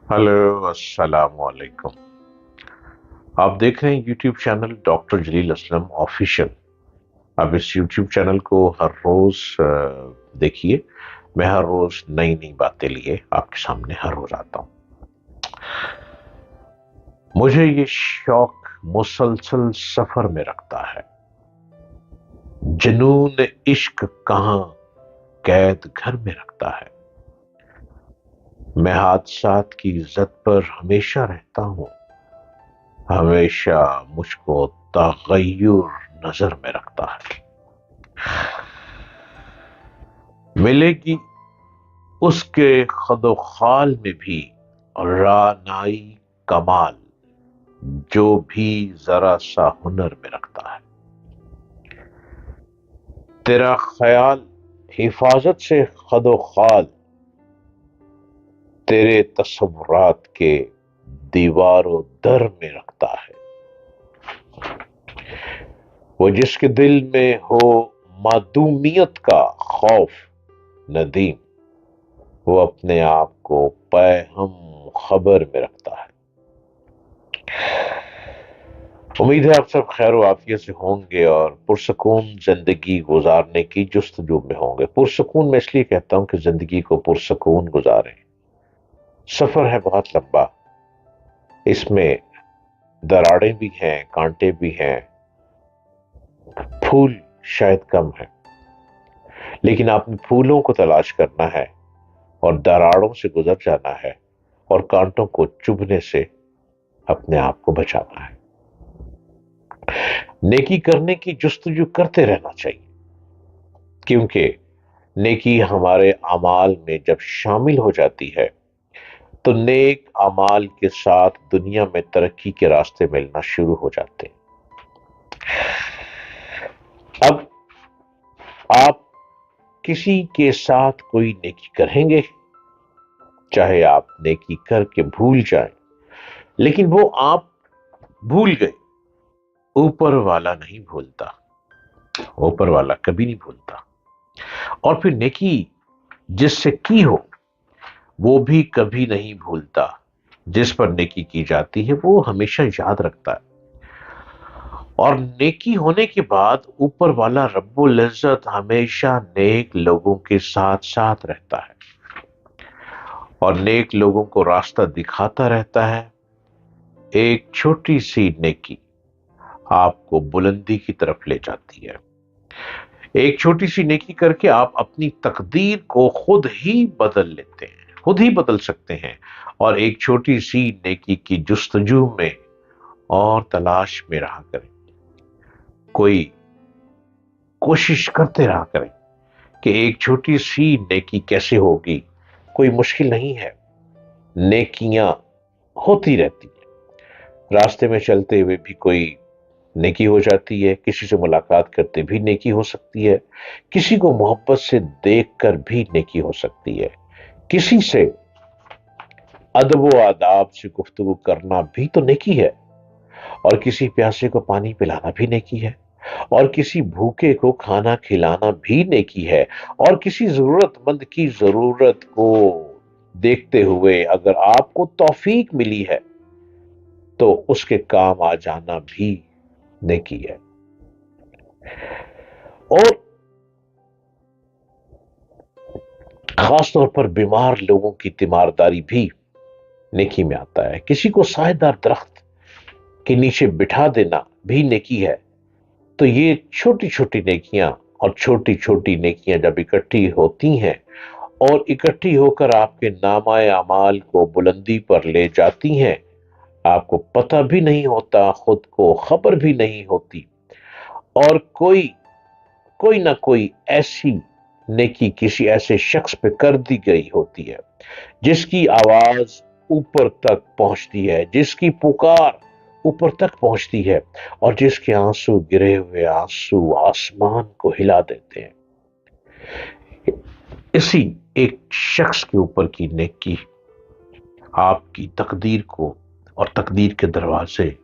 Hello अस्सलाम वालेकुम। आप देख रहे हैं यूट्यूब चैनल डॉक्टर जलील असलम ऑफिशियल। आप इस यूट्यूब चैनल को हर रोज देखिए। मैं हर रोज नई नई बातें लिए आपके सामने हर रोज आता हूं। मुझे ये शौक मुसलसल सफर में रखता है। जुनून इश्क कहां कैद घर में रखता है। मैं हादसात की इज्जत पर हमेशा रहता हूं। हमेशा मुझको तगय्युर नजर में रखता है। मिलेगी उसके खदो खाल में भी रानाई कमाल, जो भी जरा सा हुनर में रखता है। तेरा ख्याल हिफाजत से खदो खाल, तेरे तस्वुरात के दीवारों दर में रखता है। वो जिसके दिल में हो मादूमियत का खौफ नदीम, वो अपने आप को पैहम खबर में रखता है। उम्मीद है आप सब खैर आफियत से होंगे और पुरसकून जिंदगी गुजारने की जुस्तजू में होंगे। पुरसकून मैं इसलिए कहता हूं कि जिंदगी को पुरसकून गुजारें। सफर है बहुत लंबा, इसमें दरारें भी हैं, कांटे भी हैं, फूल शायद कम है, लेकिन आपने फूलों को तलाश करना है और दरारों से गुजर जाना है और कांटों को चुभने से अपने आप को बचाना है। नेकी करने की जुस्तजू करते रहना चाहिए, क्योंकि नेकी हमारे अमाल में जब शामिल हो जाती है तो नेक अमाल के साथ दुनिया में तरक्की के रास्ते मिलना शुरू हो जाते हैं। अब आप किसी के साथ कोई नेकी करेंगे, चाहे आप नेकी करके भूल जाएं, लेकिन वो आप भूल गए, ऊपर वाला नहीं भूलता। ऊपर वाला कभी नहीं भूलता। और फिर नेकी जिससे की हो वो भी कभी नहीं भूलता। जिस पर नेकी की जाती है वो हमेशा याद रखता है। और नेकी होने के बाद ऊपर वाला रब्बुल इज्जत हमेशा नेक लोगों के साथ साथ रहता है और नेक लोगों को रास्ता दिखाता रहता है। एक छोटी सी नेकी आपको बुलंदी की तरफ ले जाती है। एक छोटी सी नेकी करके आप अपनी तकदीर को खुद ही बदल लेते हैं, खुद ही बदल सकते हैं। और एक छोटी सी नेकी की जुस्तजू में और तलाश में रहा करें, कोई कोशिश करते रहा करें कि एक छोटी सी नेकी कैसे होगी। कोई मुश्किल नहीं है, नेकियां होती रहती है। रास्ते में चलते हुए भी कोई नेकी हो जाती है, किसी से मुलाकात करते भी नेकी हो सकती है, किसी को मोहब्बत से देखकर भी नेकी हो सकती है, किसी से अदब व आदाब से गुफ्तगू करना भी तो नेकी है, और किसी प्यासे को पानी पिलाना भी नेकी है, और किसी भूखे को खाना खिलाना भी नेकी है, और किसी जरूरतमंद की जरूरत को देखते हुए अगर आपको तौफीक मिली है तो उसके काम आ जाना भी नेकी है। और खास तौर पर बीमार लोगों की तीमारदारी भी नेकी में आता है। किसी को सायेदार दरख्त के नीचे बिठा देना भी नेकी है। तो ये छोटी छोटी नेकियां और छोटी छोटी नेकियां जब इकट्ठी होती हैं और इकट्ठी होकर आपके नामाए अमाल को बुलंदी पर ले जाती हैं, आपको पता भी नहीं होता, खुद को खबर भी नहीं होती, और कोई कोई ना कोई ऐसी नेकी किसी ऐसे शख्स पे कर दी गई होती है जिसकी आवाज ऊपर तक पहुंचती है, जिसकी पुकार ऊपर तक पहुंचती है, और जिसके आंसू गिरे हुए आंसू आसमान को हिला देते हैं। इसी एक शख्स के ऊपर की नेकी आपकी तकदीर को और तकदीर के दरवाजे,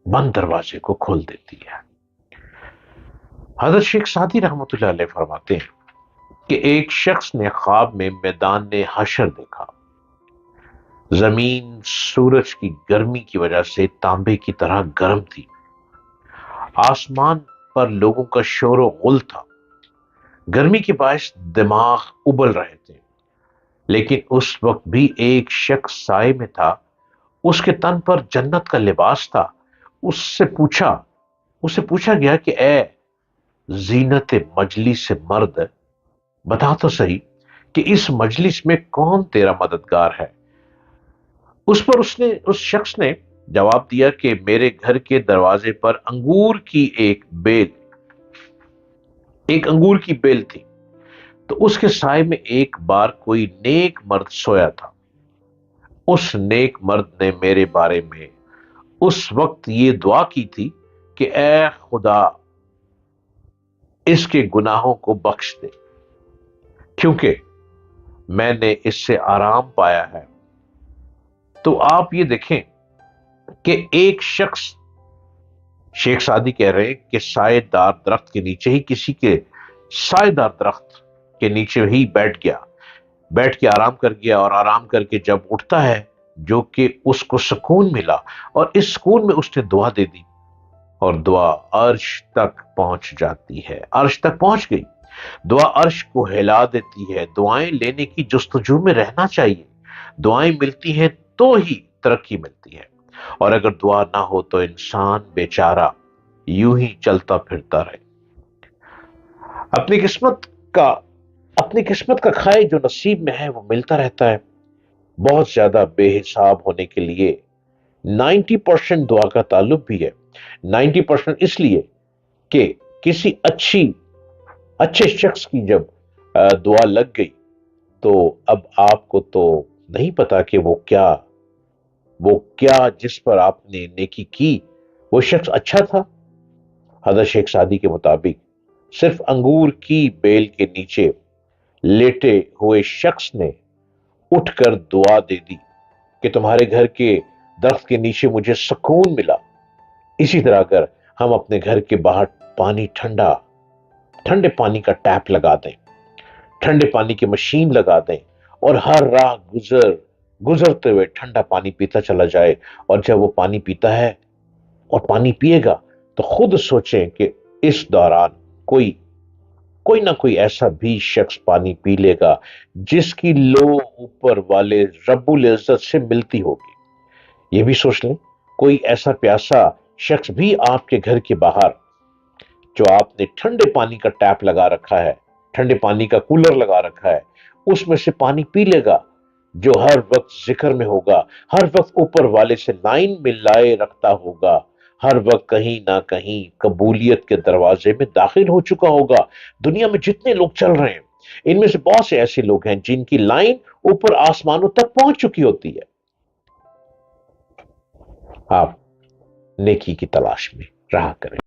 बंद दरवाजे को खोल देती है। हजरत शेख सादी रहमतुल्लाह अलैह फरमाते हैं कि एक शख्स ने ख्वाब में मैदान हशर देखा। زمین سورج کی گرمی کی وجہ سے تانبے کی طرح گرم تھی۔ آسمان پر لوگوں کا شور و غل تھا۔ گرمی کے باعث دماغ ابل رہے تھے، لیکن اس وقت بھی ایک شخص سائے میں تھا۔ اس کے تن پر جنت کا لباس تھا۔ اسے پوچھا گیا کہ اے زینت مجلس مرد، بتا تو صحیح کہ اس مجلس میں کون تیرا مددگار ہے؟ اس پر اس شخص نے جواب دیا کہ میرے گھر کے دروازے پر ایک انگور کی بیل تھی، تو اس کے سائے میں ایک بار کوئی نیک مرد سویا تھا۔ اس نیک مرد نے میرے بارے میں اس وقت یہ دعا کی تھی کہ اے خدا اس کے گناہوں کو بخش دے، کیونکہ میں نے اس سے آرام پایا ہے۔ تو آپ یہ دیکھیں کہ ایک شخص، شیخ سعدی کہہ رہے ہیں کہ سائے دار درخت کے نیچے ہی کسی کے سائے دار درخت کے نیچے ہی بیٹھ کے آرام کر گیا، اور آرام کر کے جب اٹھتا ہے جو کہ اس کو سکون ملا، اور اس سکون میں اس نے دعا دے دی، اور دعا عرش تک پہنچ جاتی ہے۔ عرش تک پہنچ گئی، دعا عرش کو ہلا دیتی ہے۔ دعائیں لینے کی جستجو میں رہنا چاہیے۔ دعائیں ملتی ہیں تو ہی ترقی ملتی ہے، اور اگر دعا نہ ہو تو انسان بیچارہ یوں ہی چلتا پھرتا رہے۔ اپنی قسمت کا کھائے جو نصیب میں ہے وہ ملتا رہتا ہے۔ بہت زیادہ بے حساب ہونے کے لیے 90% دعا کا تعلق بھی ہے۔ 90% اس لیے کہ کسی اچھے شخص کی جب دعا لگ گئی تو اب آپ کو تو نہیں پتا کہ وہ کیا جس پر آپ نے نیکی کی وہ شخص اچھا تھا۔ حضرت شیخ سعدی کے مطابق صرف انگور کی بیل کے نیچے لیٹے ہوئے شخص نے اٹھ کر دعا دے دی کہ تمہارے گھر کے درخت کے نیچے مجھے سکون ملا۔ اسی طرح اگر ہم اپنے گھر کے باہر ٹھنڈے پانی کا ٹیپ لگا دیں، ٹھنڈے پانی کی مشین لگا دیں، اور ہر راہ گزرتے ہوئے ٹھنڈا پانی پیتا چلا جائے، اور جب وہ پانی پیتا ہے اور پانی پیے گا تو خود سوچیں کہ اس دوران کوئی نہ کوئی ایسا بھی شخص پانی پی لے گا جس کی لو اوپر والے رب العزت سے ملتی ہوگی۔ یہ بھی سوچ لیں، کوئی ایسا پیاسا شخص بھی آپ کے گھر کے باہر، جو آپ نے ٹھنڈے پانی کا ٹیپ لگا رکھا ہے، ٹھنڈے پانی کا کولر لگا رکھا ہے، اس میں سے پانی پی لے گا، جو ہر وقت ذکر میں ہوگا، ہر وقت اوپر والے سے لائن میں لائے رکھتا ہوگا، ہر وقت کہیں نہ کہیں قبولیت کے دروازے میں داخل ہو چکا ہوگا۔ دنیا میں جتنے لوگ چل رہے ہیں ان میں سے بہت سے ایسے لوگ ہیں جن کی لائن اوپر آسمانوں تک پہنچ چکی ہوتی ہے۔ آپ نیکی کی تلاش میں رہا کریں۔